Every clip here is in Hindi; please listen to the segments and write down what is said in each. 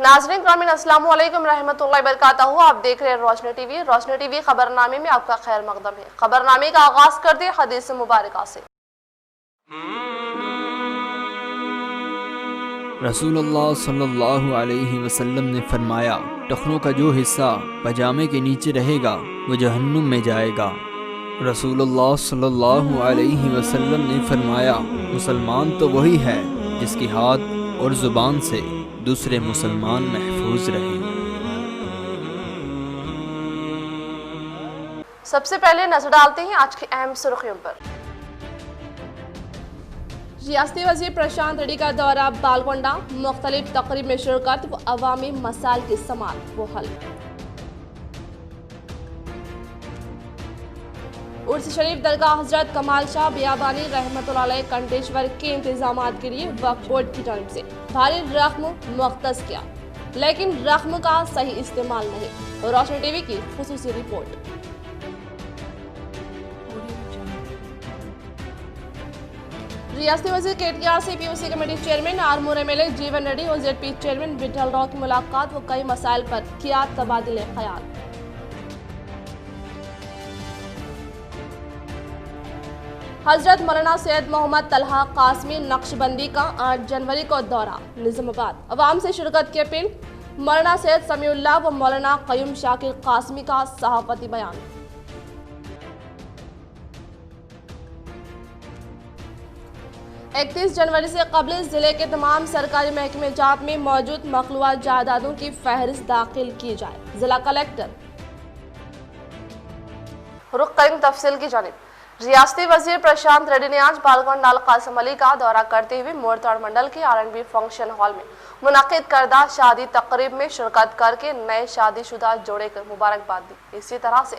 नाज़रीन ग्रामीण अस्सलाम वालेकुम रहमतुल्लाहि बरकातहू। आप देख रहे हैं रोशनी टीवी। रोशनी टीवी खबरनामे में आपका खैर मकदम है। खबरनामे का आगाज करते हैं हदीस मुबारका से। रसूलुल्लाह सल्लल्लाहु अलैहि वसल्लम ने फरमाया, टखनों का जो हिस्सा पजामे के नीचे रहेगा वो जहन्नुम में जाएगा। रसूलुल्लाह सल्लल्लाहु अलैहि वसल्लम ने फरमाया, मुसलमान तो वही है जिसकी हाथ और ज़ुबान से दूसरे मुसलमान महफूज रहे। सबसे पहले नजर डालते हैं आज की अहम सुर्खियों पर। रियासती वज़ीर प्रशांत रेड्डी का दौरा बालकोंडा, मुख्तलिफ तकरीब में शिरकत व अवामी मसाइल की समाअत व हल। उर्स शरीफ दरगाह हजरत कमाल शाह बियाबानी रहमतुल्लाह अलैह कंटेश्वर के इंतजामात के लिए वक्फ बोर्ड की जानिब से भारी रकम मुख्तस किया, लेकिन रकम का सही इस्तेमाल नहीं। रोशनी टीवी की खुसूसी रिपोर्ट। रियासती वज़ीर केटीआर से POC committee chairman Armoor MLA जीवन रेड्डी और जेडपी चेयरमैन विठल राव की मुलाकात व कई मसाइल पर किया तबादिले ख्याल। हजरत मौलाना सैयद मोहम्मद तलहा कासमी नक्शबंदी का 8 जनवरी को दौरा निजामाबाद, अवाम से शिरकत की अपील। मौलाना सैयद समीउल्लाह व मौलाना क़य्यूम शाकिर कासमी का सहाफ़ती बयान। इकतीस जनवरी से कबल जिले के तमाम सरकारी महकमे जात में मौजूद मखलूआ जायदादों की फहरिस्त दाखिल की जाए, जिला कलेक्टर। रुख करेंगे तफसील की जानिब। रियासती वज़ीर प्रशांत रेड्डी ने आज बालकोंडा कासिम अली का दौरा करते हुए मोरताड़ मंडल के R&B फंक्शन हॉल में मुनाकिद करदा शादी तकरीब में शिरकत करके नए शादीशुदा जोड़े को मुबारकबाद दी। इसी तरह से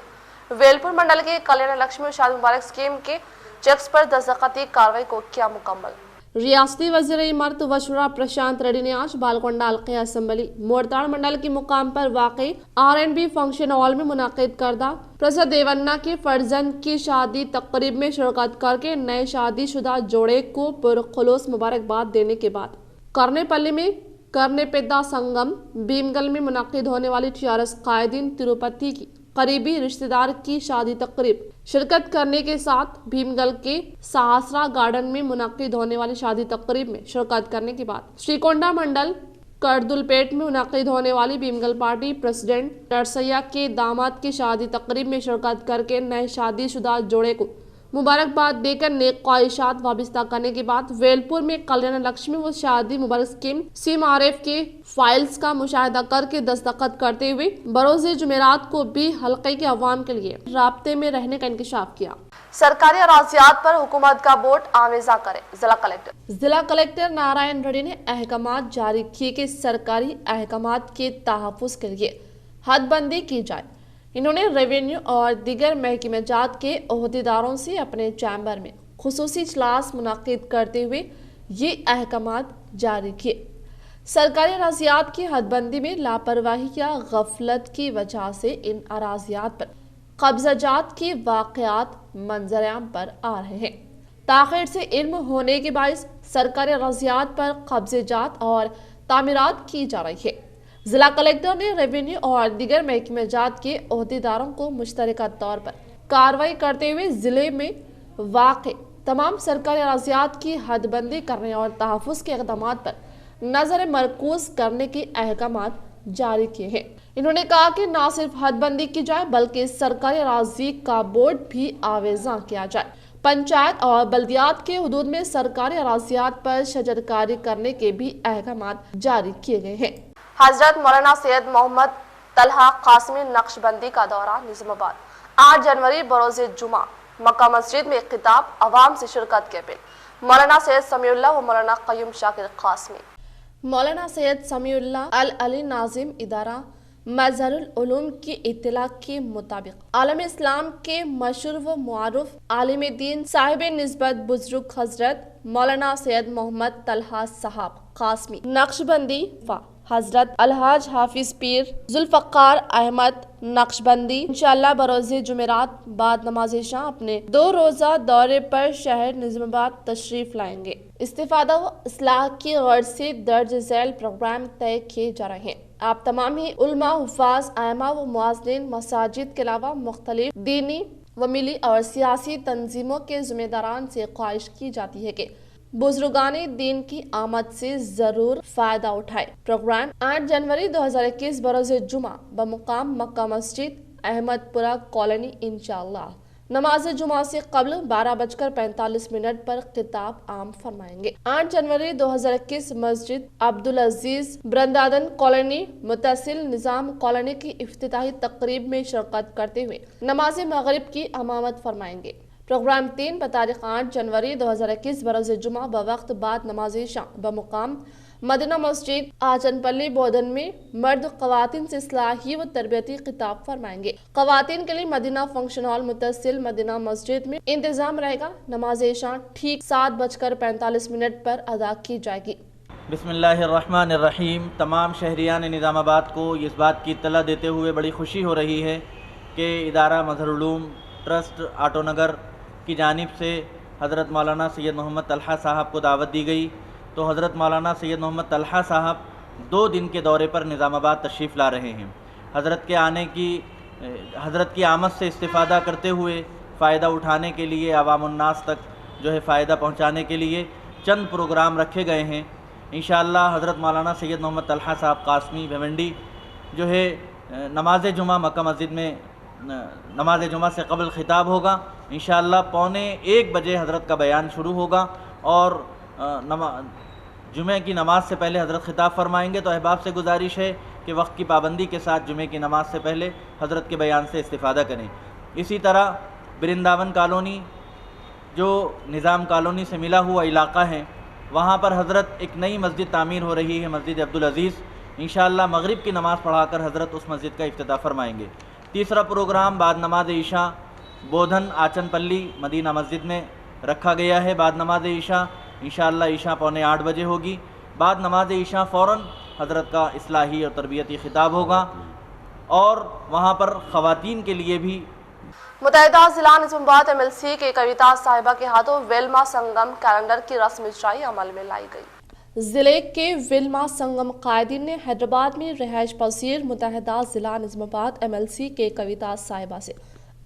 वेलपुर मंडल के कल्याण लक्ष्मी शादी मुबारक स्कीम के चेक्स पर दस्तखती कार्रवाई को किया मुकम्मल। रियासती वज़ीर इमारत व शुरा प्रशांत रेड्डी ने आज बालकोंडा हल्के असम्बली मोरताड़ मंडल के मुकाम पर वाक़ई R&B फंक्शन हॉल में मुनाकिद करदा प्रसाद देवन्ना के फर्जंद की शादी तकरीब में शिरकत करके नए शादीशुदा जोड़े को पुरखुलूस मुबारकबाद देने के बाद करनेपल्ली में करने पेदा संगम भीमगल में मुनाकिद होने वाली TRS कायदीन तिरुपति की करीबी रिश्तेदार की शादी तकरीब शिरकत करने के साथ भीमगल के सहसरा गार्डन में मुनाकिद होने वाली शादी तकरीब में शिरकत करने के बाद श्रीकोंडा मंडल करदुलपेट में मुनाकिद होने वाली भीमगल पार्टी प्रेसिडेंट नरसैया के दामाद की शादी तकरीब में शिरकत करके नए शादीशुदा जोड़े को मुबारकबाद देकर नेक ख्वाहिशात वाबिस्ता करने के बाद वेलपुर में कल्याण लक्ष्मी व शादी मुबारक स्कीम CMRF के फाइल्स का मुशाहिदा करके दस्तखत करते हुए बरोज़े जुमेरात को भी हल्के के अवाम के लिए राब्ते में रहने का इंकशाफ किया। सरकारी अराज़ियात पर हुकूमत का बोर्ड आवेजा करे, जिला कलेक्टर। जिला कलेक्टर नारायण रेड्डी ने अहकामात जारी किए कि सरकारी अहकामात के तहफ़्फ़ुज़ के लिए हदबंदी की जाए। इन्होंने रेवेन्यू और दीगर महकमे जात के ओहदेदारों से अपने चैम्बर में खुसूसी इजलास मुनाकिद करते हुए ये अहकामात जारी किए। सरकारी अराज़ियात की हदबंदी में लापरवाही या गफलत की वजह से इन अराज़ियात पर कब्ज़ाजात के वाक़यात मंजराम पर आ रहे हैं। ताख़ीर से इल्म होने के बाइस सरकारी अराज़ियात पर कब्ज़ाजात और तामीरात की जा रही है। जिला कलेक्टर ने रेवेन्यू और दीगर महकमे जात के ओहदेदारों को मुश्तरका तौर पर कार्रवाई करते हुए जिले में वाक़ तमाम सरकारी अराज़ियात की हदबंदी करने और तहफ़्फ़ुज़ के इक़दामात पर नज़र मरकूज़ करने के अहकामात जारी किए हैं। इन्होंने कहा कि न सिर्फ हदबंदी की जाए बल्कि सरकारी अराज़ी का बोर्ड भी आवेज़ा किया जाए। पंचायत और बल्दियात के हुदूद में सरकारी अराज़ियात पर शजरकारी करने के भी अहकामात जारी किए गए हैं। हजरत मौलाना सैयद मोहम्मद तलहा कासमी नक्शबंदी का दौरा निजामाबाद, 8 जनवरी बरोज़े जुमा मक्का मस्जिद में खिताब अवाम से शिरकत की अपील। मौलाना सैयद समीउल्लाह व मौलाना क़य्यूम शाकिर कासमी। मौलाना सैयद समीउल्लाह अल अली नाजिम इदारा मज़हरुल उलूम की इत्तला के मुताबिक आलम इस्लाम के मशहूर व मुआरुफ आलिम दीन साहिब निस्बत बुजुर्ग हजरत मौलाना सैयद मोहम्मद तलहा साहब कासमी नक्शबंदी व हजरत अलहाज हाफिज पीर जुल्फकार अहमद नक्शबंदी इंशाअल्लाह बरोज़े जुमेरात बाद नमाज इशा अपने 2 रोज़ा दौरे पर शहर निज़ामाबाद तशरीफ लाएंगे। इस्तिफादा व इस्लाह की गर्ज से दर्ज झैल प्रोग्राम तय किए जा रहे हैं। आप तमाम ही उलमा, हुफ़ाज़, आइमा व मुआज़्ज़िनीन मसाजिद के अलावा मुख्तलिफ दीनी व मिली और सियासी तंजीमों के ज़िम्मेदारान से ख्वाहिश की जाती है कि बुजुर्गाने दीन की आमद से जरूर फायदा उठाए। प्रोग्राम 8 जनवरी 2021 बरोज़े जुमा बमुकाम मक्का मस्जिद अहमदपुरा कॉलोनी इंशाअल्लाह नमाज जुमा से कबल 12:45 पर खिताब आम फरमाएंगे। 8 जनवरी 2021 मस्जिद अब्दुल अजीज ब्रंदादन कॉलोनी मुतसिल निजाम कॉलोनी की इफ्तिताही तकरीब में शिरकत करते हुए नमाज मगरिब की इमामत फरमाएंगे। प्रोग्राम 3 बतारीख 8 जनवरी 2021 बरोज़े जुमा बवक्त बाद नमाज इशा बमुकाम मदीना मस्जिद आचनपल्ली बोधन में मर्द ख़वातीन से इस्लाही व तरबियती खिताब फरमाएंगे। ख़वातीन के लिए मदीना फंक्शन हॉल मुतसिल मदीना मस्जिद में इंतजाम रहेगा। नमाज इशा ठीक 7:45 पर अदा की जाएगी। बिस्मिल्लाहिर्रहमानिर्रहीम। तमाम शहरियान निज़ामाबाद को इस बात की इत्तला देते हुए बड़ी खुशी हो रही है कि इदारा मज़हरुल उलूम ट्रस्ट आटो नगर की जानिब से हज़रत मौलाना सैयद मोहम्मद तलहा साहब को दावत दी गई। तो हज़रत मौलाना सैयद मोहम्मद तलहा साहब 2 दिन के दौरे पर निज़ामाबाद तशरीफ़ ला रहे हैं। हज़रत की आमद से इस्तिफ़ादा करते हुए फ़ायदा उठाने के लिए अवामुन्नास तक जो है फ़ायदा पहुँचाने के लिए चंद प्रोग्राम रखे गए हैं। इंशाअल्लाह हज़रत मौलाना सैयद मोहम्मद तलहा साहब कासमी भिवंडी जो है नमाज जुमा मक्का मस्जिद में नमाज जुमा से कबल ख़िताब होगा। इंशाअल्लाह 12:45 बजे हज़रत का बयान शुरू होगा और जुमे की नमाज से पहले हज़रत ख़िताब फरमाएंगे। तो अहबाब से गुजारिश है कि वक्त की पाबंदी के साथ जुमे की नमाज से पहले हज़रत के बयान से इस्तिफ़ादा करें। इसी तरह वृंदावन कॉलोनी जो निज़ाम कॉलोनी से मिला हुआ इलाक़ा है, वहाँ पर हज़रत एक नई मस्जिद तामीर हो रही है, मस्जिद अब्दुल अजीज़। इंशाअल्लाह मगरिब की नमाज़ पढ़ाकर हज़रत उस मस्जिद का इफ्तिताह फरमाएंगे। तीसरा प्रोग्राम बाद नमाज इशा बोधन आचनपल्ली मदीना मस्जिद में रखा गया है। बाद नमाज इशा इंशाअल्लाह इशा 7:45 बजे होगी। बाद नमाज इशा फ़ौरन हज़रत का इस्लाही और तरबियती खिताब होगा और वहाँ पर ख़वातीन के लिए भी मुत्तहिदा ज़िला निज़ामाबाद MLC के कविता साहिबा के हाथों वेलमा संगम कैलेंडर की रस्म इजराई अमल में लाई गई। जिले के विल्मा संगम कायदीन ने हैदराबाद में रिहाइश पसीर मुत्तहिदा ज़िला निज़ामाबाद MLC के कविता साहिबा से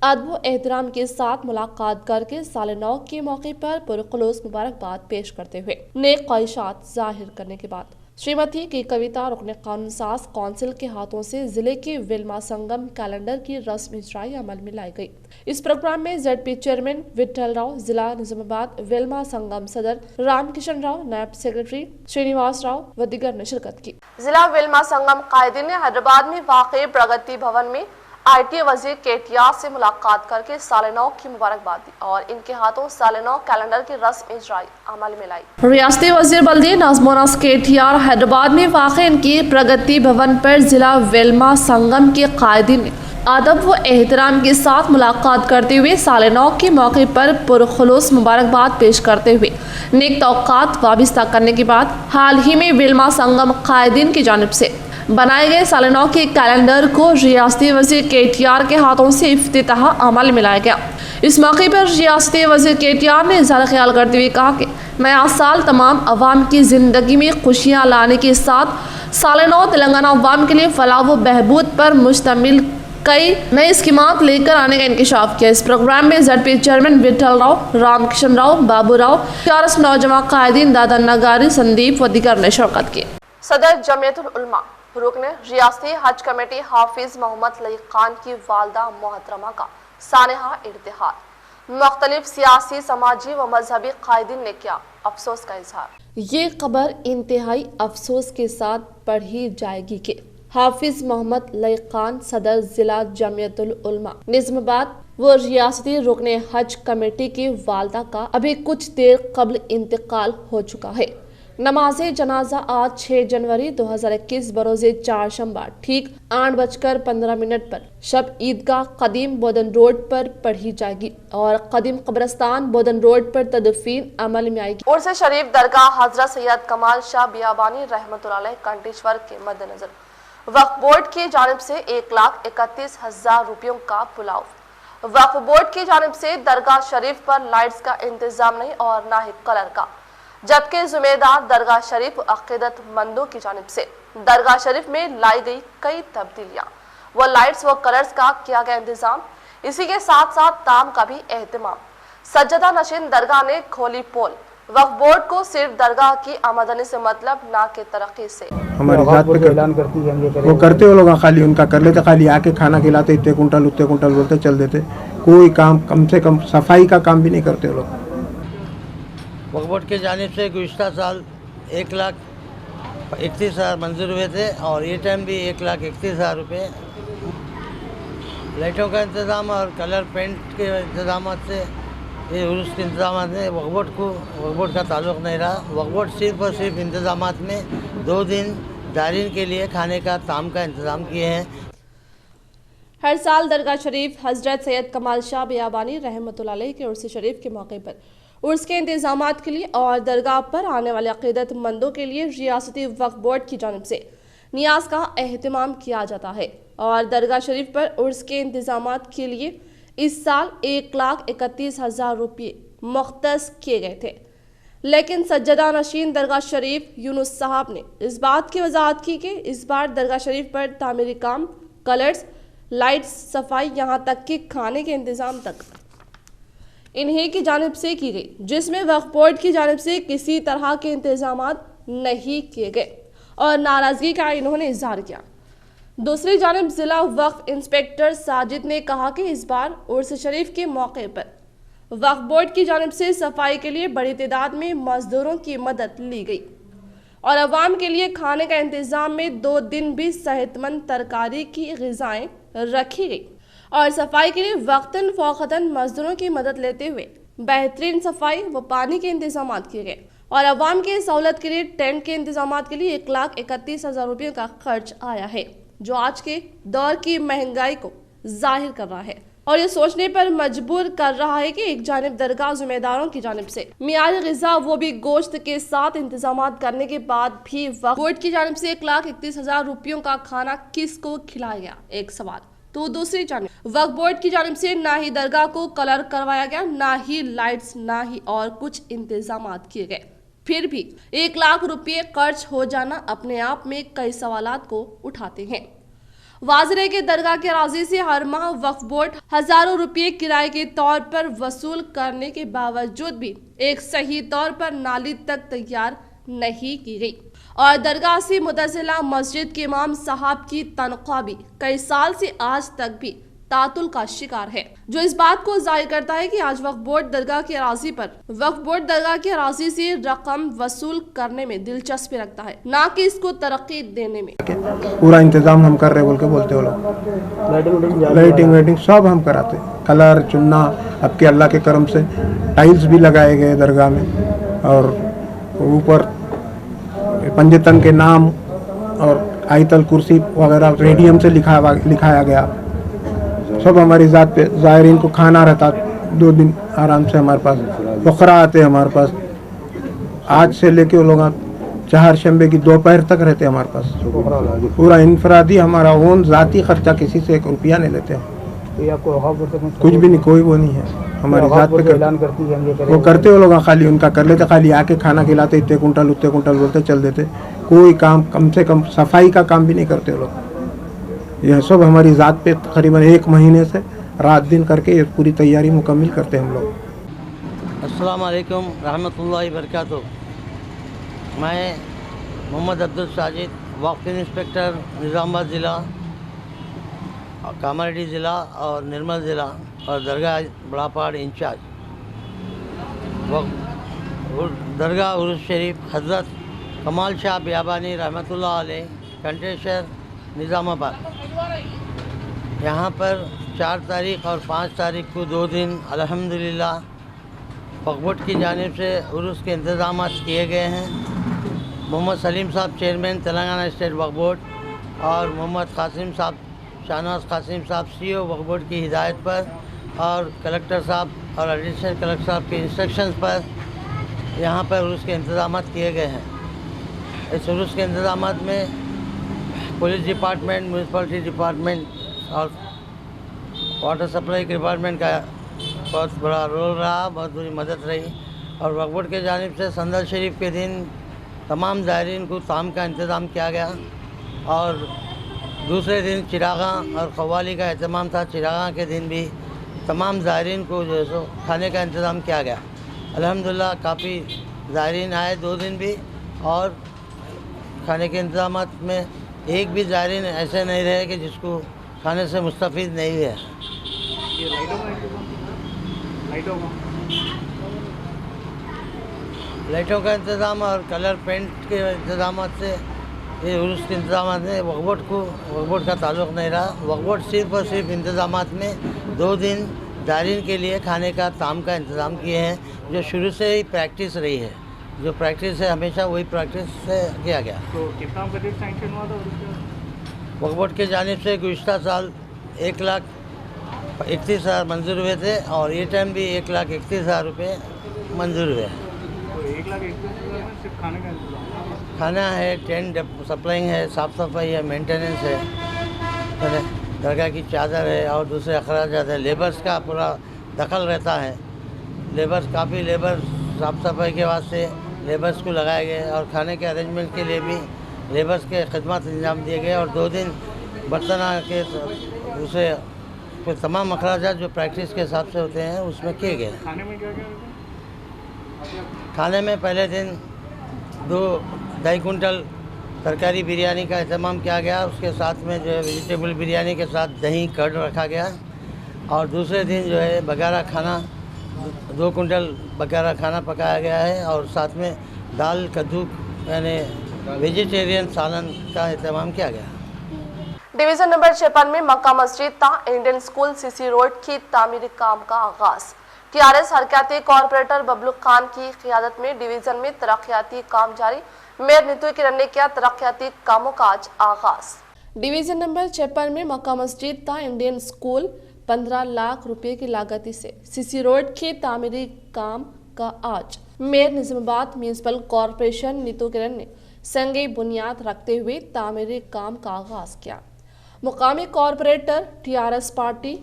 अदब एहतराम के साथ मुलाकात करके साल 9 के मौके पर पुरखुलूस मुबारकबाद पेश करते हुए नेक ख्वाहिशात जाहिर करने के बाद श्रीमती की कविता रुकन कानून साज कौंसिल के हाथों से जिले के विल्मा संगम कैलेंडर की रस्म इजराई अमल में लाई गई। इस प्रोग्राम में ZP चेयरमैन विठल राव, जिला निज़ामाबाद विल्मा संगम सदर रामकिशन राव, नायब सेक्रेटरी श्रीनिवास राव व दीगर ने शिरकत की। जिला विल्मा संगम कायदीन ने हैदराबाद में वाक़ई प्रगति भवन में IT वजीर KTR से मुलाकात करके साल 9 की मुबारकबाद दी और इनके हाथों साल 9 कैलेंडर की रस्म इजराई अमल में लाई। रियासती वजीर बल्दी नाज़मोनास KTR हैदराबाद में वाक़ई इनकी प्रगति भवन पर जिला वेलमा संगम के कायदीन ने अदब व एहतराम के साथ मुलाकात करते हुए साल 9 के मौके पर पुरखुलूस मुबारकबाद पेश करते हुए नेक तौक़ात वाबिस्ता करने के बाद हाल ही में वेलमा संगम कायदीन की जानिब से बनाए गए साल 9 के कैलेंडर को रियासती वज़ीर KTR के हाथों से इफ्तिताह अमल में लाया गया। इस मौके पर रियासती वज़ीर KTR ने इज़हार ख्याल करते हुए कहा कि नया साल तमाम अवाम की ज़िंदगी में खुशियाँ लाने के साथ साल 9 तेलंगाना अवाम के लिए फलाह व बहबूद पर मुश्तमिल कई नई स्कीमात लेकर आने का इंकशाफ किया। इस प्रोग्राम में ZP चेयरमैन विठल राव, रामकिशन राव, बाबू राव, 4 नौजवान कायदीन, दादा नगारी, संदीप व दीगर ने शिरकत की। सदर जमियतुल उलमा रुकन रियासती हज कमेटी हाफिज मोहम्मद लईक खान की वालदा मोहतरमा का सानहा इर्तिहाल। मुख्तलिफ सियासी, समाजी व मजहबी कायदीन ने किया अफसोस का इजहार। ये खबर इंतहाई अफसोस के साथ पढ़ी जाएगी कि हाफिज मोहम्मद लईक खान सदर जिला जमियतुल उलमा निज़ामाबाद व रियासती रुकन हज कमेटी की वालदा का अभी कुछ देर कबल इंतकाल हो चुका है। नमाज जनाजा आज 6 जनवरी 2021 बरोज़े चारशंबा ठीक 8:15 पर शब ईदगाह कदीम बोदन रोड पर पढ़ी जाएगी और कदीम कब्रस्तान बोदन रोड पर तदफीन अमल में आएगी। उर्स शरीफ दरगाह हजरत सैयद कमाल शाह बियाबानी रहमतुल्लाह अलैह कंटेश्वर के मद्देनजर वक्फ बोर्ड की जानिब से 1,31,000 रुपयों का पुलाव। वक्फ बोर्ड की जानिब से दरगाह शरीफ पर लाइट्स का इंतजाम नहीं और ना ही कलर का, जबकि जिम्मेदार दरगाह शरीफ अकीदतमंदों की जानिब से दरगाह शरीफ में लाई गई कई तब्दीलियां, वो लाइट्स व कलर्स का किया गया इंतजाम, इसी के साथ साथ ताम का भी एहतमाम। सज्जदा नशीन दरगाह ने खोली पोल। वक्फ बोर्ड को सिर्फ दरगाह की आमदनी से मतलब ना के तरक्की से। हमारी जात पे ऐलान करती है वो करते वो लोग खाली उनका कर लेते, खाली आके खाना खिलाते, इतने कुंटल उतने कुंटल बोलते चल देते, कोई काम कम से कम सफाई का काम भी नहीं करते वो लोग। वक्फ बोर्ड की जानिब से गुज़िश्ता साल 1,31,000 मंजूर हुए थे और ये टाइम भी 1,31,000 रुपये। लाइटों का इंतज़ाम और कलर पेंट के इंतज़ाम से ये उर्स के इंतज़ाम में वक्फ बोर्ड का ताल्लुक़ नहीं रहा। वक्फ बोर्ड सिर्फ और सिर्फ इंतज़ाम में 2 दिन दायरीन के लिए खाने का ताम का इंतज़ाम किए हैं। हर साल दरगाह शरीफ हजरत सैयद कमाल शाह बियाबानी रहमतुल्लाह अलैह के उर्स शरीफ के मौके पर उर्स के इंतजामात के लिए और दरगाह पर आने वाले अक़ीदतमंदों के लिए रियासती वक्फ बोर्ड की जानिब से नियाज का एहतमाम किया जाता है और दरगाह शरीफ पर उर्स के इंतजामात के लिए इस साल 1,31,000 रुपये मुख्तस किए गए थे, लेकिन सज्जदा नशीन दरगाह शरीफ यूनुस साहब ने इस बात की वजाहत की कि इस बार दरगाह शरीफ पर तामीरी काम, कलर्स, लाइट्स, सफाई, यहाँ तक कि खाने के इंतज़ाम तक इन्हीं की जानिब से की गई, जिसमें वक्फ बोर्ड की जानिब से किसी तरह के इंतजामात नहीं किए गए और नाराज़गी का इन्होंने इजहार किया। दूसरी जानिब जिला वक्फ इंस्पेक्टर साजिद ने कहा कि इस बार उर्स शरीफ के मौके पर वक्फ बोर्ड की जानिब से सफाई के लिए बड़ी तादाद में मजदूरों की मदद ली गई और अवाम के लिए खाने का इंतजाम में 2 दिन भी सेहतमंद तरकारी की ग़िज़ाएं रखी गई और सफाई के लिए वक्तन फ़ौक़तन मजदूरों की मदद लेते हुए बेहतरीन सफाई व पानी के इंतजाम किए गए और अवाम की सहूलत के लिए टेंट के इंतजाम के लिए 1,31,000 रुपये का खर्च आया है, जो आज के दौर की महंगाई को जाहिर कर रहा है और ये सोचने पर मजबूर कर रहा है कि एक जानिब दरगाह जिम्मेदारों की जानिब से मियारी ग़िज़ा वो भी गोश्त के साथ इंतजाम करने के बाद भी वक्फ बोर्ड की जानिब से 1,31,000 रुपयों का खाना किसको खिलाया गया, एक सवाल। तो दूसरी जानिब वक्फ बोर्ड की जानिब से ना ही दरगाह को कलर करवाया गया, ना ही लाइट्स, ना ही और कुछ इंतजाम किए गए, फिर भी 1,00,000 रुपये खर्च हो जाना अपने आप में कई सवालात को उठाते हैं। वाज़ेह है कि दरगाह के अराज़ी से हर माह वक्फ बोर्ड हज़ारों रुपये किराए के तौर पर वसूल करने के बावजूद भी एक सही तौर पर नाली तक तैयार नहीं की गई और दरगाह से मुतज़िला मस्जिद के इमाम साहब की तनख्वाह भी कई साल से आज तक भी तातुल का शिकार है, जो इस बात को जाहिर करता है कि आज वक्फ बोर्ड दरगाह के अराज़ी से रकम वसूल करने में दिलचस्पी रखता है, ना कि इसको तरक्की देने में। पूरा इंतजाम हम कर रहे बोल के बोलते हो लोग, लाइटिंग वेटिंग सब हम कराते, कलर चुनना, अब के अल्लाह के करम से टाइल्स भी लगाए गए दरगाह में और ऊपर पंजतन के नाम और आयतल कुर्सी वगैरह रेडियम से लिखाया गया। सब हमारी ज़ात पे ज़ायरीन को खाना रहता 2 दिन आराम से हमारे पास, बकरा आते हमारे पास, आज से लेके वो लोग 4 शंबे की दोपहर तक रहते हमारे पास। पूरा इनफरादी हमारा ओन ज़ाती खर्चा, किसी से 1 रुपया नहीं लेते हैं, कुछ भी नहीं, कोई वो नहीं है। हमारी ज़ात पे ऐलान करती है वो करते वो लोग खाली उनका कर लेते, खाली आके खाना खिलाते, इतने कुंटल उतने कुंटल बोलते चल देते, कोई काम कम से कम सफाई का काम भी नहीं करते वो लोग। यह सब हमारी ज़ात पे तकरीबन 1 महीने से रात दिन करके ये पूरी तैयारी मुकम्मल करते हैं हम लोग। अस्सलाम वालेकुम रहमतुल्लाहि बरकातुहू। मैं मोहम्मद अब्दुल साजिद, वक्फ इंस्पेक्टर निज़ामाबाद ज़िला, कामारेड्डी ज़िला और निर्मल ज़िला और दरगाह बड़ापाड़ इंचार्ज। दरगाह उर्स शरीफ हज़रत कमाल शाह बियाबानी रहमतुल्लाह अलैह कंटेश्वर निज़ामाबाद, यहाँ पर 4 तारीख़ और 5 तारीख़ को 2 दिन अल्हम्दुलिल्लाह वक्फ बोर्ड की जानिब से उर्स के इंतज़ाम किए गए हैं मोहम्मद सलीम साहब चेयरमैन तेलंगाना स्टेट वक्फ बोर्ड और मोहम्मद कासिम साहब शाहनवाज कासिम साहब CEO वक्फ बोर्ड की हिदायत पर और कलेक्टर साहब और एडिशनल कलेक्टर साहब के इंस्ट्रक्शंस पर यहाँ पर उर्स के इंतजाम किए गए हैं। इस उर्स के इंतजाम में पुलिस डिपार्टमेंट, म्यूनसिपलिटी डिपार्टमेंट और वाटर सप्लाई डिपार्टमेंट का बहुत बड़ा रोल रहा, बहुत बड़ी मदद रही। और वक्फ बोर्ड के जानिब से संदल शरीफ के दिन तमाम ज़ायरीन को ताम का इंतज़ाम किया गया और दूसरे दिन चिरागा और क़व्वाली का एहतमाम था। चिरागा के दिन भी तमाम ज़ायरीन को जो है सो खाने का इंतज़ाम किया गया। अल्हम्दुलिल्लाह काफ़ी ज़ायरीन आए 2 दिन भी, और खाने के इंतज़ाम में एक भी ज़ायरीन ऐसे नहीं रहे कि जिसको खाने से मुस्तफ़ीद नहीं हुए। लाइटों का इंतज़ाम और कलर पेंट के इंतज़ाम से ये उर्स के इंतज़ाम में वक्फ बोर्ड का ताल्लुक़ नहीं रहा। वक्फ बोर्ड सिर्फ़ और सिर्फ इंतज़ाम में 2 दिन ज़ायरीन के लिए खाने का ताम का इंतज़ाम किए हैं, जो शुरू से ही प्रैक्टिस रही है। जो प्रैक्टिस है हमेशा वही प्रैक्टिस से किया गया। तो कितना बजट सैंक्शन हुआ था वक्फ बोर्ड के जानिब से गुज़िश्ता साल 1,31,000 मंजूर हुए थे और ये टाइम भी 1,31,000 रुपये मंजूर हुए। तो 1,31,000 में सिर्फ खाने का इंतजाम? खाना है, टेंट सप्लाइंग है, साफ़ सफाई है, मेंटेनेंस है, दरगाह की चादर है और दूसरे अखराजात है। लेबर्स का पूरा दखल रहता है। काफ़ी लेबर साफ़ सफाई के वास्ते लेबर्स को लगाए गए और खाने के अरेंजमेंट के लिए भी लेबर्स के खिदमत इंजाम दिए गए। और 2 दिन बर्तना के दूसरे फिर तमाम अखराजात जो प्रैक्टिस के हिसाब से होते हैं उसमें किए गए। खाने में क्या क्या रहता है? खाने में पहले दिन 2-2.5 कुंटल तरकारी बिरयानी का एहतमाम किया गया। उसके साथ में जो है वेजिटेबल बिरयानी के साथ दही कर्ड रखा गया। और दूसरे दिन जो है बघारा खाना 2 कुंटल बघारा खाना पकाया गया है और साथ में दाल कद्दू यानी वेजिटेरियन सालन का एहतमाम किया गया। डिवीजन नंबर 56 में मक्का मस्जिद ता इंडियन स्कूल सीसी रोड की तामीरी काम का आगाज। TRS हरकती कॉरपोरेटर बबलू खान की क़ियादत में डिवीजन में तरक्याती काम जारी। मेयर नीतू किरण ने किया तरक्याती कामों का आज आगाज। डिवीजन नंबर 56 में मक्का मस्जिद ता इंडियन स्कूल 15 लाख रुपए की लागत से सीसी रोड के तामीरी काम का आज mayor Nizamabad municipal corporation Neetu Kiran ने संगे बुनियाद रखते हुए तामीरी काम का आगाज किया। मुकामी corporator TRS party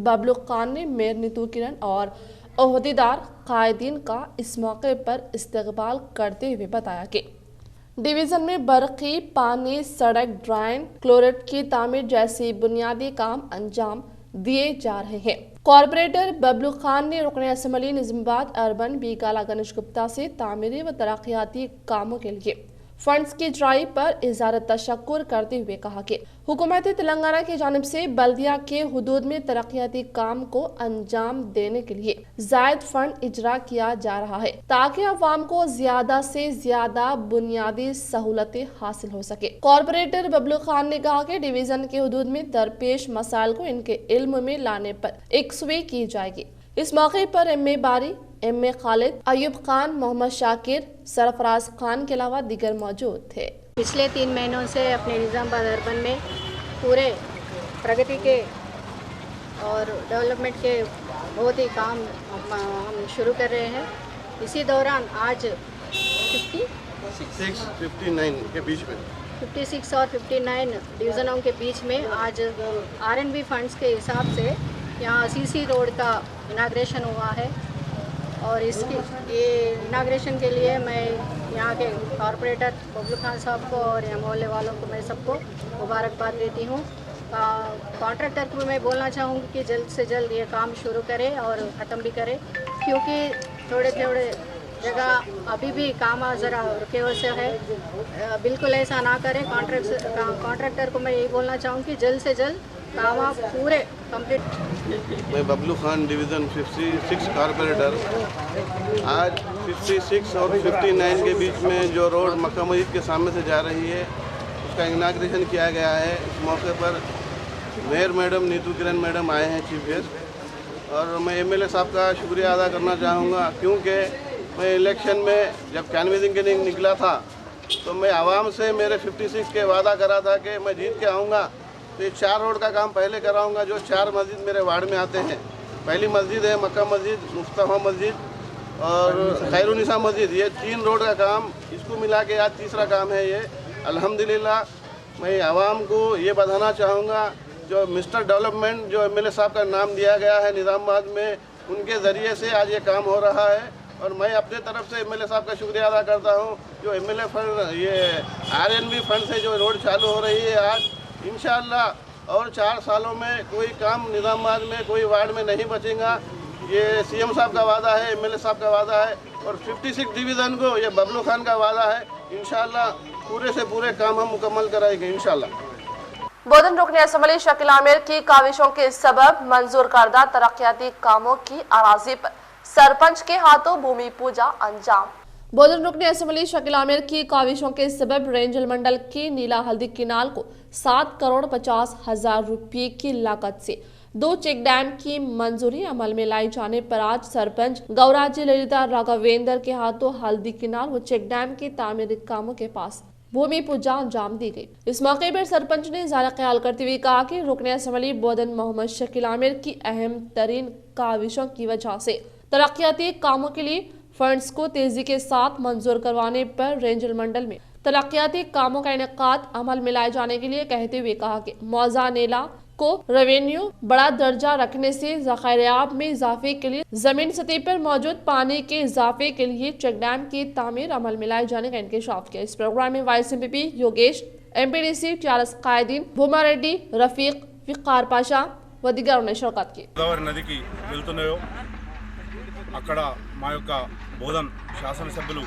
Bablu Khan ने मेयर नीतू किरण और ओहदेदार कायदीन का इस मौके पर इस्तकबाल करते हुए बताया कि डिवीजन में बरक़ी, पानी, सड़क, ड्रेन, क्लोरेट की तामीर जैसी बुनियादी काम अंजाम दिए जा रहे हैं। कॉरपोरेटर बबलू खान ने रुकन असम्बली निजामाबाद अर्बन बीकाला गणेश गुप्ता से तामीरी व तरक्याती कामों के लिए फंड्स की ड्राइव पर इज़हार तशक्कुर करते हुए कहा कि हुकूमत तेलंगाना की जानिब से बल्दिया के हुदूद में तरक्याती काम को अंजाम देने के लिए जायद फंड इजरा किया जा रहा है ताकि अवाम को ज्यादा से ज्यादा बुनियादी सहूलतें हासिल हो सके। कॉरपोरेटर बबलू खान ने कहा कि डिवीजन के हुदूद में दरपेश मसाइल को इनके इल्म में लाने पर एकसुई की जाएगी। इस मौके पर MA बारी, MA खालिद, अयूब खान, मोहम्मद शाकिर, सरफराज खान के अलावा दीगर मौजूद थे। पिछले 3 महीनों से अपने निज़ामाबाद अर्बन में पूरे प्रगति के और डेवलपमेंट के बहुत ही काम हम शुरू कर रहे हैं। इसी दौरान आज 59 के बीच में 56 और 59 डिवीज़नों के बीच में आज RNB फंड्स के हिसाब से यहाँ CC रोड का इनाग्रेशन हुआ है। और इसकी ये इनाग्रेशन के लिए मैं यहाँ के कॉरपोरेटर बबलू खान साहब को और यहाँ मोहल्ले वालों को मैं सबको मुबारकबाद देती हूँ। कॉन्ट्रैक्टर को मैं बोलना चाहूँगी कि जल्द से जल्द ये काम शुरू करें और ख़त्म भी करें, क्योंकि थोड़े जगह अभी भी काम ज़रा रुके हुए से है। बिल्कुल ऐसा ना करें। कॉन्ट्रैक्टर को मैं यही बोलना चाहूँगी कि जल्द से जल्द काम पूरे कंप्लीट। मैं बबलू खान डिवीज़न 56 कॉरपोरेटर, आज 56 और 59 के बीच में जो रोड मक्का मस्जिद के सामने से जा रही है उसका इनाग्रेशन किया गया है। इस मौके पर मेयर मैडम नीतू किरण मैडम आए हैं चीफ गेस्ट, और मैं MLA साहब का शुक्रिया अदा करना चाहूँगा, क्योंकि मैं इलेक्शन में जब कैनवेसिंग के लिए निकला था तो मैं आवाम से मेरे 56 के वादा करा था कि मैं जीत के आऊँगा तो ये 4 रोड का काम पहले कराऊँगा, जो 4 मस्जिद मेरे वार्ड में आते हैं। पहली मस्जिद है मक्का मस्जिद, मुस्तफ़ा मस्जिद और खैरुनिसा मस्जिद, ये 3 रोड का काम, इसको मिला के आज तीसरा काम है ये। अल्हम्दुलिल्लाह मैं आवाम को ये बताना चाहूँगा, जो मिस्टर डेवलपमेंट जो एमएलए साहब का नाम दिया गया है निज़ामाबाद में, उनके ज़रिए से आज ये काम हो रहा है। और मैं अपने तरफ से एमएलए साहब का शुक्रिया अदा करता हूँ, जो एमएलए फंड ये आरएनबी फंड से जो रोड चालू हो रही है आज, इंशाअल्लाह और 4 सालों में कोई काम निज़ामाबाद में कोई वार्ड में नहीं बचेगा। ये सीएम साहब का वादा है, एमएलए साहब का वादा है और 56 डिवीज़न को ये बबलू खान का वादा है। इंशाअल्लाह पूरे से पूरे काम हम मुकम्मल कराएंगे इंशाअल्लाह। बोधन रुकन असम्बली शकील आमिर की काविशों के सबब मंजूर करदा तरक्याती कामों की अराजी पर सरपंच के हाथों भूमि पूजा अंजाम। बोधन रुकन असम्बली शकील आमिर की काविशों के सबब रेंजल मंडल की नीला हल्दी किनाल को 7,50,00,000 रुपये की लागत से 2 चेक डैम की मंजूरी अमल में लाई जाने पर आज सरपंच गौराजी ललिता राघवेंद्र के हाथों हल्दी किनाल व चेक डैम के तामीरी कामों के पास भूमि पूजा अंजाम दी गई। इस मौके पर सरपंच ने इज़हार ख्याल करते हुए कहा कि रुकन असम्बली बोधन मोहम्मद शकील आमिर की अहम तरीन काविशों की वजह से तरक्याती कामों के लिए फंड्स को तेजी के साथ मंजूर करवाने पर रेंजल मंडल में तरक्याती कामों का इनेकाद अमल में लाए जाने के लिए कहते हुए कहा कि मौजा नेला को रेवेन्यू बड़ा दर्जा रखने से ज़खायर-ए-आब में इजाफे के लिए जमीन सतह पर मौजूद पानी के इजाफे के लिए चेक डैम की तामीर अमल में लाए जाने का इंकशाफ किया। इस प्रोग्राम में वाइस एमपी योगेश, एमपीडीसी टीआरएस कायदीन, भूमा रेड्डी, रफीक, विकार पाशा व दिगरों ने शिरकत की। గోదావరి నదికి వెళ్తున్నాయో అక్కడ మా యొక్క బోధన్ శాసనసభ్యులు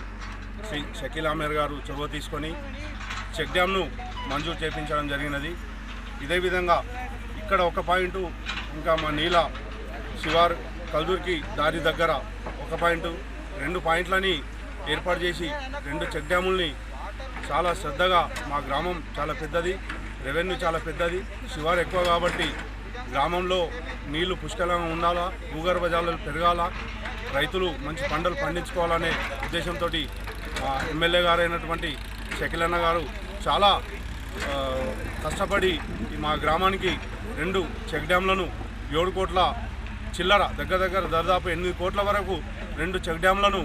శ్రీ షకీల్ ఆమీర్ గారు చొరవ తీసుకొని చెక్ డ్యామ్ను మంజూరు చేయించడం జరిగినది। ఇదే విధంగా ఇక్కడ ఒక పాయింట్, ఇంకా మా నీల శివార్ కల్దూర్కి దారి దగ్గర ఒక పాయింట్, 2 పాయింట్లని ఏర్పాటు చేసి 2 చెక్ డ్యాముల్ని చాలా శ్రద్ధగా, మా గ్రామం చాలా పెద్దది, రెవెన్యూ చాలా పెద్దది, శివార్ ఎక్కువ కాబట్టి గ్రామంలో నీళ్లు పుష్కలంగా ఉండాలా, భూగర్భ జలాలు పెరగాల, రైతులు మంచి పంటలు పండించుకోవాలనే ఉద్దేశంతో ఎమ్మెల్యే గారైనటువంటి షకీల్ అన్న గారు చాలా కష్టపడి మా గ్రామానికి 2 చెక్ డ్యామ్లను 7 కోట్ల చిల్లర దగ్గర దాదాపు 8 కోట్ల వరకు 2 చెక్ డ్యామ్లను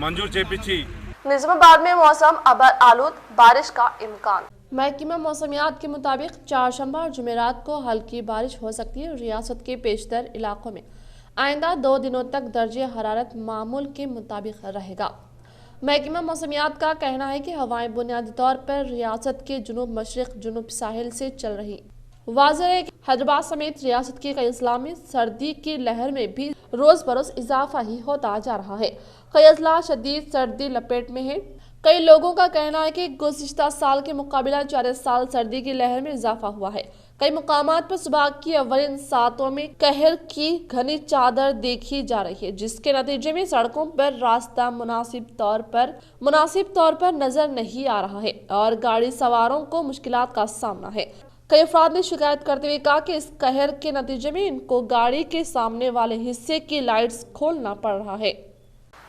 मंजूर చేపించి निजामाबाद में मौसम अबर आलूद, बारिश का इम्कान। महकमा मौसमियात के मुताबिक चारशंबा और जुमेरात को हल्की बारिश हो सकती है। रियासत के पेशतर इलाकों में आइंदा 2 दिनों तक दर्जे हरारत मामूल के मुताबिक रहेगा। महकमा मौसमियात का कहना है कि हवाएं बुनियादी तौर पर रियासत के जुनूब मशरिक जुनूब साहिल से चल रही। वाज़ेह है कि हैदराबाद समेत रियासत के कई अजला में सर्दी की लहर में भी रोज बरोज इजाफा ही होता जा रहा है। कई अजला शदीद सर्दी लपेट में है। कई लोगों का कहना है कि गुज़िश्ता साल के मुकाबला 4 साल सर्दी की लहर में इजाफा हुआ है। कई मुकामात पर सुबह की अव्वलिन सातों में कहर की घनी चादर देखी जा रही है, जिसके नतीजे में सड़कों पर रास्ता मुनासिब तौर पर नजर नहीं आ रहा है और गाड़ी सवारों को मुश्किलात का सामना है। कई अफराद ने शिकायत करते हुए कहा कि इस कहर के नतीजे में इनको गाड़ी के सामने वाले हिस्से की लाइट्स खोलना पड़ रहा है।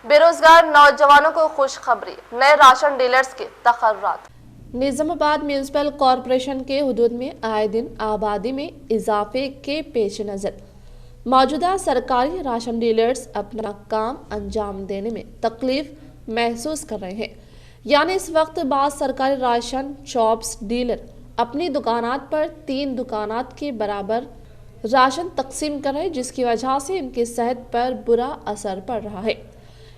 बेरोजगार नौजवानों को खुशखबरी, नए राशन डीलर्स के तकर्रुरात। निजामाबाद म्यूनिसिपल कॉरपोरेशन के हुदूद में आए दिन आबादी में इजाफे के पेश नज़र मौजूदा सरकारी राशन डीलर्स अपना काम अंजाम देने में तकलीफ महसूस कर रहे हैं। यानी इस वक्त बाद सरकारी राशन शॉप्स डीलर अपनी दुकानात पर 3 दुकानात के बराबर राशन तकसीम कर रहे हैं, जिसकी वजह से इनकी सेहत पर बुरा असर पड़ रहा है।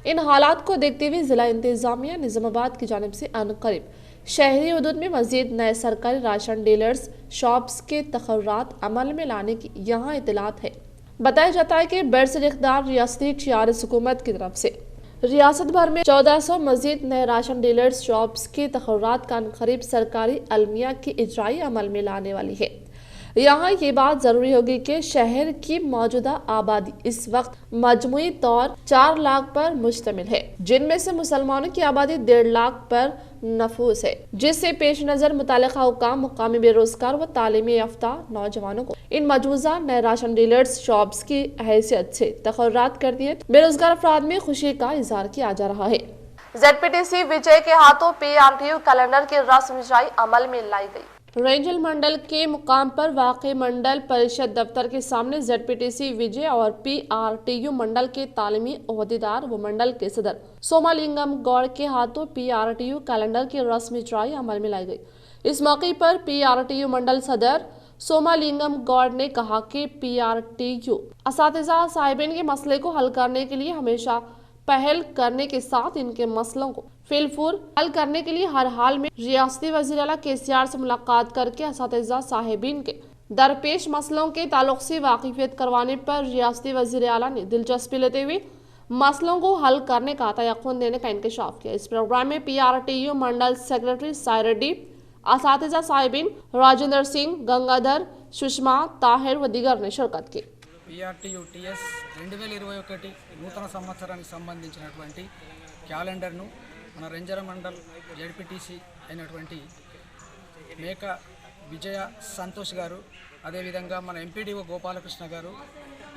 इन हालात को देखते हुए जिला इंतजामिया निजामाबाद की जानिब से अनकरीब शहरी हुदूद में मजीद नए सरकारी राशन डीलर्स शॉप्स के तकर्रुरात अमल में लाने की यहाँ इतलात है। बताया जाता है कि बरसर इक़्तिदार रियासती टीआरएस हुकूमत की तरफ से रियासत भर में 1400 मजीद नए राशन डीलर्स शॉप्स के तकर्रुरात का अनकरीब सरकारी अलमिया के इजराई अमल में लाने वाली है। यहाँ ये बात जरूरी होगी कि शहर की मौजूदा आबादी इस वक्त मजमुई तौर 4 लाख पर मुश्तमिल है, जिनमें से मुसलमानों की आबादी 1.5 लाख पर नफूस है, जिससे पेश नज़र मुतालिका हुकाम मुकामी बेरोजगार व तालीमी याफ्ता नौजवानों को इन मौजूदा नए राशन डीलर्स शॉप्स की हैसियत से तकर्रुरात कर दिए। बेरोजगार अफराद में खुशी का इजहार किया जा रहा है। जेडपीटीसी विजय के हाथों पीआरटीयू कैलेंडर की रस्म इजराई अमल में लाई गई। रेंजल मंडल के मुकाम पर वाक़ई मंडल परिषद दफ्तर के सामने जेडपीटीसी विजय और पीआरटीयू मंडल के तालीमी ओहदेदार व मंडल के सदर सोमालिंगम गौड़ के हाथों पीआरटीयू कैलेंडर की रस्म इजराई अमल में लाई गई। इस मौके पर पीआरटीयू मंडल सदर सोमालिंगम गौड़ ने कहा कि पीआरटीयू असातिज़ा साहिबीन के मसले को हल करने के लिए हमेशा पहल करने के साथ इनके मसलों को फिलफूर हल करने के लिए हर हाल में रियासती वज़ीर आला केसीआर से मुलाकात करके असातिज़ा साहिबीन के दरपेश मसलों के ताल्लुक से वाकिफियत करवाने पर रियासती वज़ीर आला ने दिलचस्पी लेते हुए मसलों को हल करने का तयक़ुन देने का इंकशाफ किया। इस प्रोग्राम में पीआरटीयू मंडल सेक्रेटरी साई रेड्डी, असातिज़ा साहिबीन राजेंद्र सिंह, गंगाधर, सुषमा, ताहिर व दीगर ने शिरकत की। पीआरटीयू टीएस 2021 నూతన సంవత్సరానికి సంబంధించినటువంటి క్యాలెండర్ను మన రెంజర మండల్ జెడ్పీటీసీ అయినటువంటి మేక విజయ సంతోష్ గారు, అదేవిధంగా మన ఎంపీడీఓ గోపాలకృష్ణ గారు,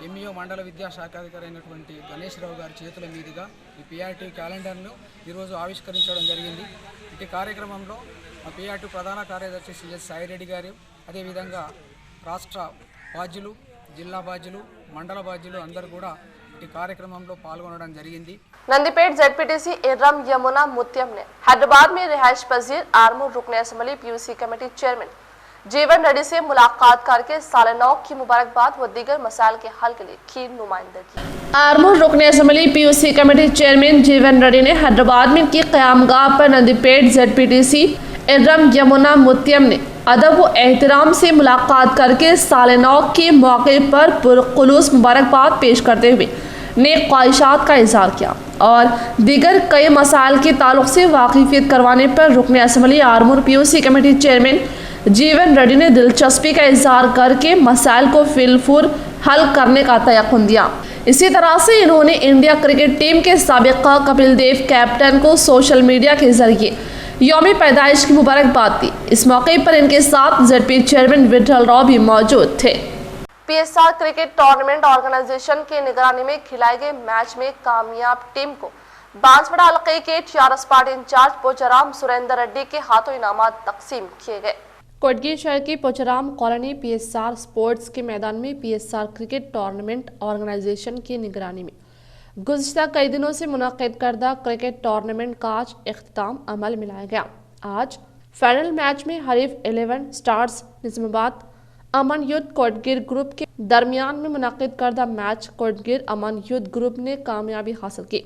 ఎంఈఓ మండల విద్యాశాఖాధికారి అయినటువంటి గణేష్ రావు గారి చేతుల మీదుగా ఈ పీఆర్టీ క్యాలెండర్ను ఈరోజు ఆవిష్కరించడం జరిగింది। ఇటు కార్యక్రమంలో మా పీఆర్టీ ప్రధాన కార్యదర్శి సిఎస్ సాయి రెడ్డి గారు, అదేవిధంగా రాష్ట్ర బాధ్యులు, జిల్లా బాధ్యులు, మండల బాధ్యులు అందరూ కూడా ఈ కార్యక్రమంలో పాల్గొనడం జరిగింది। नंदीपेट जेडपीटीसी इरम यमुना मुत्यम ने हैदराबाद में रिहाइश पजीर आर्मूर रुकन असम्बली पीयूसी कमेटी चेयरमैन जीवन रेड्डी से मुलाकात करके साल 9 की मुबारकबाद व दीगर मसाइल के हल के लिए की नुमाइंदगी। आर्मूर रुकन असम्बली पीयूसी कमेटी चेयरमैन जीवन रेड्डी ने हैदराबाद में की क़यामगाह पर नंदीपेट जेडपीटीसी इरम यमुना मुत्यम ने अदब व एहतराम से मुलाकात करके साल 9 के मौके पर पुरखुलूस मुबारकबाद पेश करते हुए नेक ख्वाहिशात का इजहार किया और दीगर कई मसाइल के ताल्लुक से वाकिफियत करवाने पर रुकन assembly Armoor PUC committee chairman जीवन रेड्डी ने दिलचस्पी का इजहार करके मसाइल को फिलफूर हल करने का तयक़ुन दिया। इसी तरह से इन्होंने इंडिया क्रिकेट टीम के साबिक़ा कपिल देव कैप्टन को सोशल मीडिया के जरिए यौम पैदाइश की मुबारकबाद दी। इस मौके पर इनके साथ जेडपी चेयरमैन विठल राव भी मौजूद थे। पीएसआर क्रिकेट टूर्नामेंट ऑर्गेनाइजेशन की निगरानी में खिलाए गए मैच में कामयाब टीम को बांसवाड़ा हल्के के TRS party incharge Pocharam Surender Reddy के हाथों इनामात तकसीम किए गए। कोटगी शहर की पोचाराम कॉलोनी पीएसआर स्पोर्ट्स के मैदान में पीएसआर क्रिकेट टूर्नामेंट ऑर्गेनाइजेशन की निगरानी में गुज़िश्ता कई दिनों से मुनक़िद करदा क्रिकेट टूर्नामेंट का आज इख्तिताम अमल में लाया गया। आज फाइनल मैच में हरीफ 11 स्टार्स निज़ामाबाद अमन युद्ध कोटगिर ग्रुप के दरमियान में मुनक़िद करदा मैच कोटगिर अमन युद्ध ग्रुप ने कामयाबी हासिल की।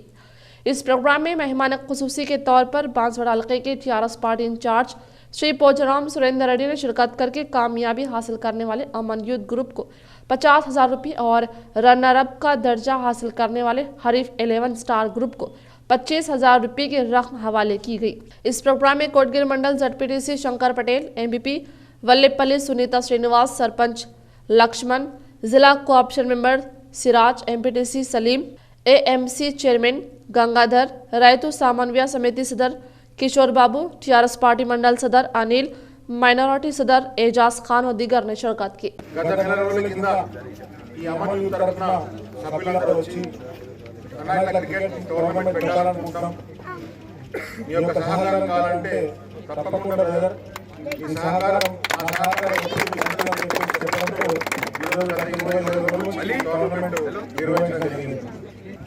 इस प्रोग्राम में मेहमान ख़ुसूसी के तौर पर बांसवाड़ा हल्के के TRS party incharge Shri Pocharam Surender Reddy ने शिरकत करके कामयाबी हासिल करने वाले अमन युद्ध ग्रुप को 50,000 रुपये और रनर अप का दर्जा हासिल करने वाले हरीफ 11 स्टार ग्रुप को 25,000 रुपये की रकम हवाले की गई। इस प्रोग्राम में कोटगिर मंडल जेडपीटीसी शंकर पटेल, एमपीपी वल्लेपल्ली सुनीता श्रीनिवास, सरपंच लक्ष्मण, जिला cooption member Siraj, MPTC Salim, AMC chairman Gangadhar, Rythu Samanvaya Samithi सदर किशोर बाबू, टीआरएस पार्टी मंडल सदर अनिल, माइनॉरिटी सदर एजाज खान और दीगर ने शिरकत की।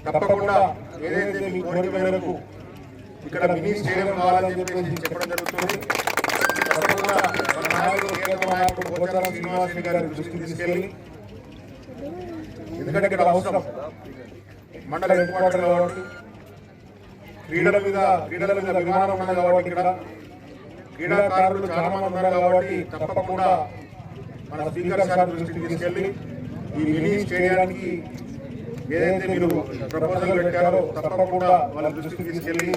తప్పకుండా ఏదైతే మీ కోరిక మేరకు ఇక్కడ మినీ స్టేడియం కావాలని చెప్పేసి చెప్పడం జరుగుతుంది। తప్పకుండా మన నాయకుడు కేంద్ర నాయకుడు పోచారం శ్రీనివాస్ గారి దృష్టికి తీసుకెళ్ళి, ఎందుకంటే ఇక్కడ అవసరం మండల హెడ్ క్వార్టర్ కాబట్టి క్రీడల మీద విమానం ఉన్నది కాబట్టి ఇక్కడ క్రీడాకారులు చాలా మంది ఉన్నారు కాబట్టి తప్పకుండా మన స్పీకర్ సార్ దృష్టికి తీసుకెళ్ళి ఈ మినీ స్టేడియానికి ఏదైతే మీరు ప్రపోజల్ పెట్టారో తప్పకుండా వాళ్ళ దృష్టికి తీసుకెళ్ళి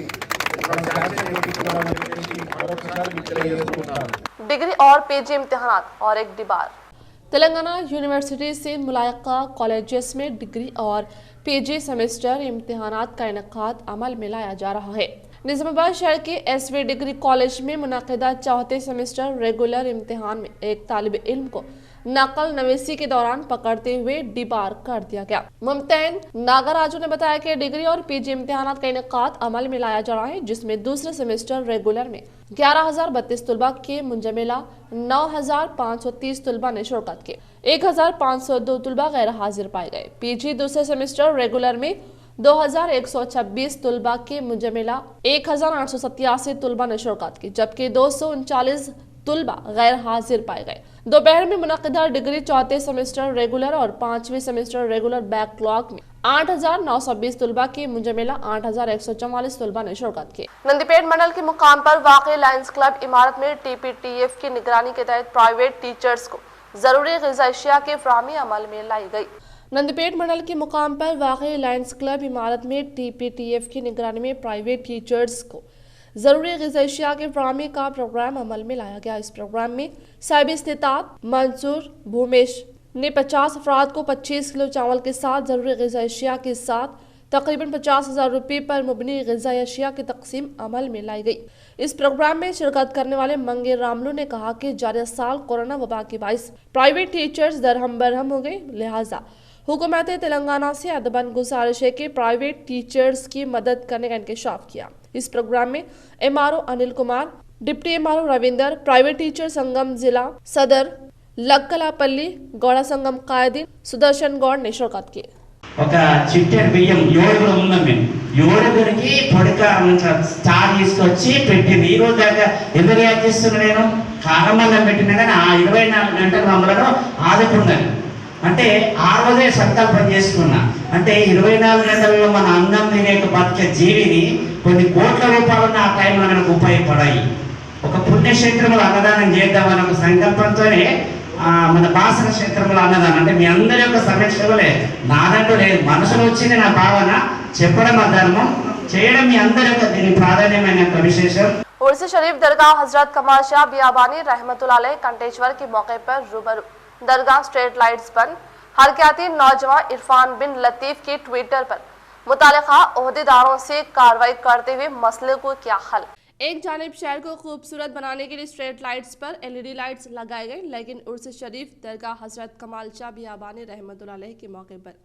डिग्री और पीजी इम्तिहानात और एक डिबार। तेलंगाना यूनिवर्सिटी से मुलायका कॉलेजेस में डिग्री और पीजी सेमेस्टर इम्तिहानात का इनेकाद अमल में लाया जा रहा है। निजामाबाद शहर के एसवी डिग्री कॉलेज में मुनाकिदा चौथे सेमेस्टर रेगुलर इम्तिहान में एक तालिब इल्म को नकल नवीसी के दौरान पकड़ते हुए डिबार कर दिया गया। मुमतहन नागराजू ने बताया कि डिग्री और पीजी इम्तिहानात का इनेकाद अमल में लाया जा रहा है, जिसमें दूसरे सेमेस्टर रेगुलर में 11,032 तलबा के मुंजमिला 9,530 तलबा ने शिरकत की। 1,502 तलबा गैर हाजिर पाए गए। पीजी दूसरे सेमेस्टर रेगुलर में 2,126 तलबा के मुंजमिला 1,887 तलबा ने शिरकत की, जबकि 239 तलबा गैर हाजिर पाए गए। दोपहर में मुनक़िदा डिग्री चौथे सेमेस्टर रेगुलर और पांचवें सेमेस्टर रेगुलर बैकलॉग में 8,920 तलबा के मुंजमिला 8,144 तलबा ने शिरकत की। नंदीपेट मंडल के मुकाम पर वाक़ई लायंस क्लब इमारत में TPTF की निगरानी के तहत प्राइवेट टीचर्स को जरूरी ग़िज़ाई अशिया की फ़राहमी अमल में लाई गई। नंदीपेट मंडल के मुकाम पर वाक़ई लायंस क्लब इमारत में TPTF की निगरानी में प्राइवेट टीचर्स को जरूरी ग़िज़ाई अशिया की फ़राहमी का प्रोग्राम अमल में लाया गया। इस प्रोग्राम में साहिब इस्तिताअत मंसूर भूमेश ने 50 अफराद को 25 किलो चावल के साथ जरूरी ग़िज़ाई अशिया के साथ तकरीबन 50,000 रुपये पर मुबनी ग़िज़ाई अशिया की तकसीम अमल में लाई गई। इस प्रोग्राम में शिरकत करने वाले मंगे रामलू ने कहा कि जारी साल कोरोना वबा के बाइस प्राइवेट टीचर्स दरहम बरहम हो गए, लिहाजा हुकूमत तेलंगाना से अदबन गुजारिश है कि प्राइवेट टीचर्स की मदद करने का इंकशाफ किया। इस प्रोग्राम में MRO Anil Kumar, deputy MRO Ravinder, private teacher Sangam जिला सदर लक्कलापल्ली, गौड़ा संगम कायदीन सुदर्शन गौड़ ने शिरकत की। ఒక చిట్టెడు బియ్యం 7 ఉన్నాం మేము 7కి పొడక స్టార్ తీసుకొచ్చి పెట్టింది ఈ రోజు దాకా ఎందుకు యాడ్ చేస్తున్నా నేను కారమల్లం పెట్టినా కానీ ఆ 24 గంటలు మమ్మలను ఆదుకున్నాను అంటే ఆ రోజే సంకల్పం చేసుకున్నా అంటే 24 గంటల్లో మన అన్నం తినేక బతికే జీవిని కొన్ని కోట్ల రూపాయలు ఆ టైంలో మనకు ఉపయోగపడాయి ఒక పుణ్యక్షేత్రంలో అన్నదానం చేద్దామని ఒక సంకల్పంతోనే మన బాసన క్షేత్రంలో అన్నదానం అంటే మీ అందరి యొక్క సమక్షంలో నాదంటూ లేదు మనసులో వచ్చింది నా భావన చెప్పడం ఆ ధర్మం చేయడం మీ అందరి యొక్క దీని ప్రాధాన్యమైన విశేషం। उर्स शरीफ दरगाह हजरत कमाल शाह बियाबानी रहमतुल्लाह अलैह कंटेश्वर के मौके पर रूबरू दरगाह स्ट्रीट लाइट्स बंद। हरकयाती नौजवान इरफान बिन लतीफ की ट्विटर पर मुतालिका ओहदेदारों से कार्रवाई करते हुए मसले को क्या हल। एक जानिब शहर को खूबसूरत बनाने के लिए स्ट्रीट लाइट्स पर LED लाइट्स लगाए गए, लेकिन उर्स शरीफ दरगाह हजरत कमाल शाह बियाबानी रहमतुल्लाह अलैह के मौके पर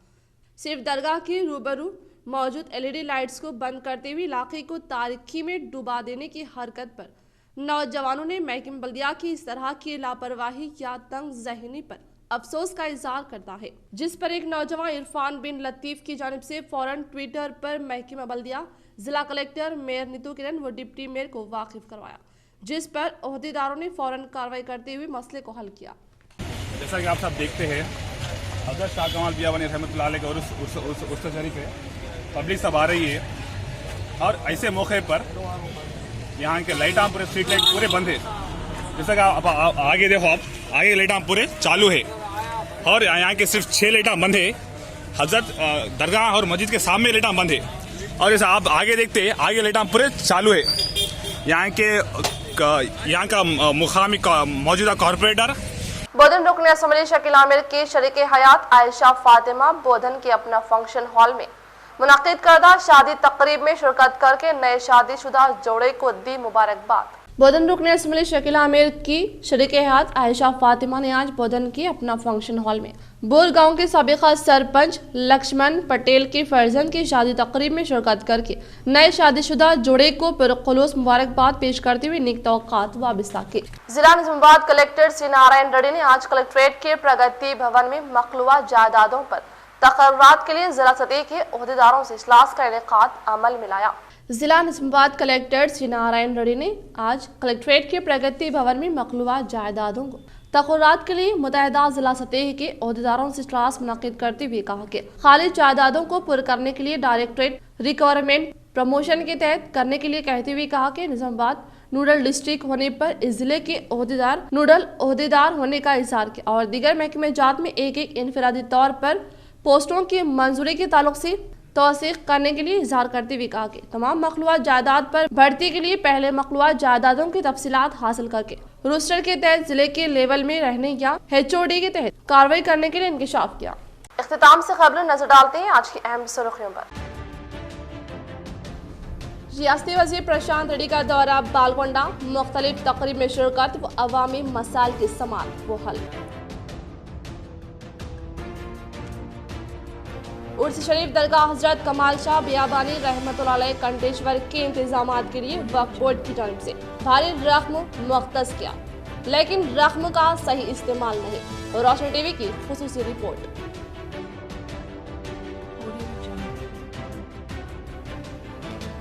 सिर्फ दरगाह के रूबरू मौजूद LED लाइट्स को बंद करते हुए इलाके को तारीकी में डुबा देने की हरकत पर नौजवानों ने महकमा बल्दिया की इस तरह की लापरवाही या तंग ज़हनी पर अफसोस का इजहार करता है, जिस पर एक नौजवान इरफान बिन लतीफ की जानिब से फौरन ट्विटर पर महकमा बल्दिया, जिला कलेक्टर, मेयर नीतू किरण व डिप्टी मेयर को वाकिफ करवाया, जिस पर ओहदेदारों ने फौरन कार्रवाई करते हुए मसले को हल किया। जैसा कि आप सब देखते हैं हज़रत शाह कमाल बियाबानी रहमतुल्लाह अलैह का उर्स शरीफ है, पब्लिक सब आ रही है और ऐसे मौके पर यहाँ के लाइट पूरे स्ट्रीट लाइट पूरे बंद है। जैसा कि आप आगे देखो, आप आगे लाइट पूरे चालू है और यहाँ के सिर्फ 6 लाइट बंद है। हजरत दरगाह और मस्जिद के सामने लाइट बंद है और जैसा आप आगे देखते हैं आगे लाइट पूरे चालू है। यहाँ का मुकामी मौजूदा कॉरपोरेटर बोधन रुकन असम्बली शकील आमिर की शरीक हयात आयशा फातिमा बोधन के अपना फंक्शन हॉल में मुनाकिद करदा शादी तकरीब में शिरकत करके नए शादीशुदा जोड़े को दी मुबारकबाद। बोधन रुकन असम्बली शकील आमिर की शरीक हयात आयशा फातिमा ने आज बोधन के अपना फंक्शन हॉल में बोर गांव के साबिका सरपंच लक्ष्मण पटेल के फर्जंद की शादी तकरीब में शिरकत करके नए शादीशुदा जोड़े को पुरखुलूस मुबारकबाद पेश करते हुए नेक तवक्कात वाबिस्ता की। जिला निजामाबाद कलेक्टर सी नारायण रेड्डी ने आज कलेक्ट्रेट के प्रगति भवन में मखलूआ जायदादों पर तकर्रात के लिए जिला सतह के ओहदेदारों से इजलास का इनेकाद अमल में लाया। जिला निजामाबाद कलेक्टर श्री नारायण रेड्डी ने आज कलेक्ट्रेट के प्रगति भवन में मखलूआ जायदादों को तकर्रात के लिए मुतहदा जिला सतह के ओहदेदारों से इजलास मुनक्किद करते हुए कहा कि खाली जायदादों को पुर करने के लिए डायरेक्टरेट रिक्वायरमेंट प्रमोशन के तहत करने के लिए कहते हुए कहा कि निजामाबाद नोडल डिस्ट्रिक्ट होने पर इस जिले के ओहदेदार नोडल ओहदेदार होने का इजहार किया और दीगर महकमे जात में एक इनफरादी तौर पर पोस्टों की मंजूरी के ताल्लुक से तौसीक करने के लिए इजहार करते हुए कहा कि तमाम मखलूआ जायदाद पर भर्ती के लिए पहले मखलूआ जायदादों की तफसीलात हासिल करके रोस्टर के तहत जिले के लेवल में रहने या HOD के तहत कार्रवाई करने के लिए इंकशाफ किया। इख्तिताम से खबरें नजर डालते हैं आज की अहम सुर्खियों पर। रियासती वज़ीर प्रशांत रेड्डी का दौरा बालकोंडा, मुख्तलिफ तकरीब में शिरकत व अवामी मसाइल के समाअत व हल। उर्स शरीफ दरगाह हजरत कमाल शाह बियाबानी रहमतुल्लाह अलैह कंटेश्वर के इंतजामात के लिए वक्फ बोर्ड की तरफ से भारी रकम मुख्तस किया, लेकिन रकम का सही इस्तेमाल नहीं। रोशनी टीवी की खुसूसी रिपोर्ट।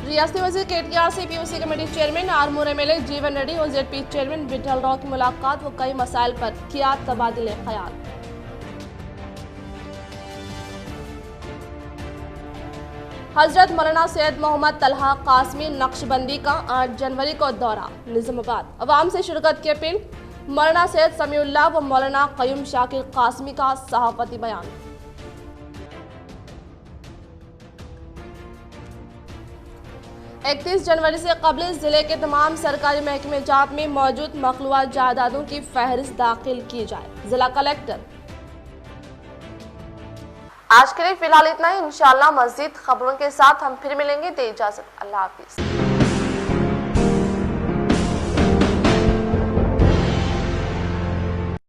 रियासती वजीर KTR से POC committee chairman Armoor MLA जीवन रेड्डी और ZP चेयरमैन विठल राव की मुलाकात व कई मसाइल पर किया तबादले ख्याल। हजरत मौलाना सैयद मोहम्मद तलहा कासमी नक्शबंदी का 8 जनवरी को दौरा निजामाबाद। अवाम से शिरकत की अपील। मौलाना सैयद समीउल्लाह व मौलाना कयूम शाकिर कासमी का सहाफती बयान। 31 जनवरी से कबल जिले के तमाम सरकारी महकमे जात में मौजूद मखलूआ जायदादों की फहरिस्त दाखिल की जाए, जिला कलेक्टर। आज के लिए फिलहाल इतना ही। इंशाअल्लाह मज़ीद खबरों के साथ हम फिर मिलेंगे। दे इजाजत, अल्लाह हाफिज।